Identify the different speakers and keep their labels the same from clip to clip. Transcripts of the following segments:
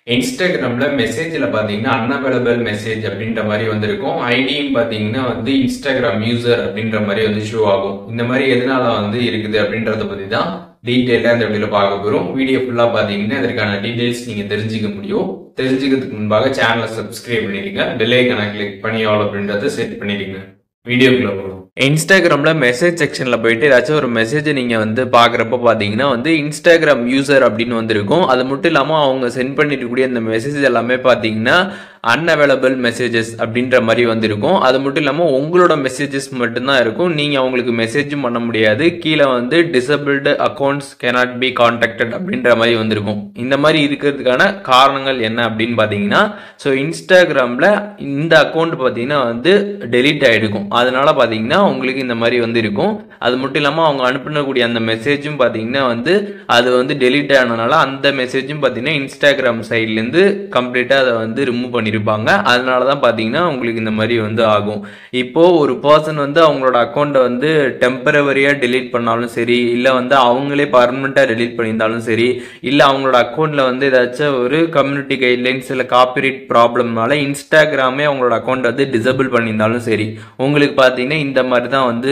Speaker 1: இன்ஸ்டாகிராம்ல மெசேஜ்ல பாத்தீங்கன்னா அன்அவைலபிள் மெசேஜ் அப்படின்ற மாதிரி வந்திருக்கும். ஐடியும் பாத்தீங்கன்னா இன்ஸ்டாகிராம் யூசர் அப்படின்ற மாதிரி ஷோ ஆகும். இந்த மாதிரி எதனால இருக்குது அப்படின்றத பத்தி தான் டீட்டெயிலா இந்த வீடியோல பார்க்க போறோம். வீடியோ ஃபுல்லா பாத்தீங்கன்னா இதற்கான டீடைல்ஸ் நீங்க தெரிஞ்சுக்க முடியும். தெரிஞ்சுக்கிறதுக்கு முன்பாக சேனலை சப்ஸ்கிரைப் பண்ணிடுங்க. பெல் ஐகானை கிளிக் பண்ணி ஆல் அப்படின்றத செட் பண்ணிடுங்க. வீடியோக்குள்ள போகலாம். இன்ஸ்டாகிராம்ல மெசேஜ் செக்ஷன்ல போயிட்டு ஏதாச்சும் ஒரு மெசேஜ் நீங்க பாக்குறப்ப பாத்தீங்கன்னா இன்ஸ்டாகிராம் யூசர் அப்படின்னு வந்திருக்கும். அது மட்டும் இல்லாம அவங்க சென்ட் பண்ணிட்டு கூடிய அந்த மெசேஜ் எல்லாமே பாத்தீங்கன்னா அன்அவைலபிள் மெசேஜஸ் அப்படின்ற மாதிரி வந்திருக்கும். அது மட்டும் இல்லாம உங்களோட மெசேஜஸ் மட்டும்தான் இருக்கும். நீங்க அவங்களுக்கு மெசேஜும் பண்ண முடியாது. கீழே disabled accounts cannot be contacted அப்படின்ற மாதிரி வந்திருக்கும். இந்த மாதிரி இருக்கிறதுக்கான காரணங்கள் என்ன அப்படின்னு பாத்தீங்கன்னா இன்ஸ்டாகிராம்ல இந்த அக்கௌண்ட் பாத்தீங்கன்னா டெலீட் ஆயிடுக்கும். அதனால பாத்தீங்கன்னா உங்களுக்கு இந்த மாதிரி இருக்கும். அது மட்டும் இல்லாம அவங்க அனுப்பினக்கூடிய அந்த மெசேஜும் பாத்தீங்கன்னா அது டெலீட் ஆனதுனால அந்த மெசேஜும் பாத்தீங்கன்னா இன்ஸ்டாகிராம் சைட்ல இருந்து கம்ப்ளீட்டா அதை ரிமூவ் பண்ணிருப்பாங்க. அதனாலதான் பாத்தீங்கன்னா உங்களுக்கு இந்த மாதிரி ஆகும். இப்போ ஒரு பர்சன் அவங்களோட அக்கௌண்ட்டை டெம்பரவரியா டெலீட் பண்ணாலும் சரி, இல்ல அவங்களே பர்மனண்டா டெலீட் பண்ணியிருந்தாலும் சரி, இல்ல அவங்களோட அக்கௌண்ட்ல ஏதாச்சும் ஒரு கம்யூனிட்டி கைட்லைன்ஸ் இல்ல காப்பிரைட் ப்ராப்ளம்னால இன்ஸ்டாகிராமே அவங்களோட அக்கௌண்ட் டிசபிள் பண்ணியிருந்தாலும் சரி, உங்களுக்கு பாத்தீங்கன்னா இந்த மாதிரி தான்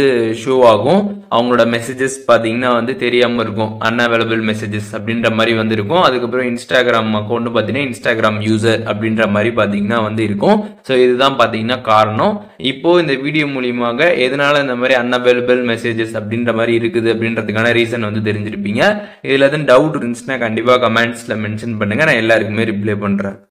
Speaker 1: ஷோ ஆகும். அவங்களோட மெசேஜஸ் பாத்தீங்கன்னா தெரியாம இருக்கும். அன்அவைலபிள் மெசேஜஸ் அப்படின்ற மாதிரி இருக்கும். அதுக்கப்புறம் இன்ஸ்டாகிராம் அக்கௌண்ட் பாத்தீங்கன்னா இன்ஸ்டாகிராம் யூசர் அப்படின்ற மாதிரி பாத்தீங்கன்னா இருக்கும். ஸோ இதுதான் பாத்தீங்கன்னா காரணம். இப்போ இந்த வீடியோ மூலியமாக எதனால இந்த மாதிரி அன்அவைலபிள் மெசேஜஸ் அப்படின்ற மாதிரி இருக்குது அப்படின்றதுக்கான ரீசன் தெரிஞ்சிருப்பீங்க. இதுல எதுவும் டவுட் இருந்துச்சுன்னா கண்டிப்பா கமெண்ட்ஸ்ல மென்ஷன் பண்ணுங்க. நான் எல்லாருக்குமே ரிப்ளை பண்றேன்.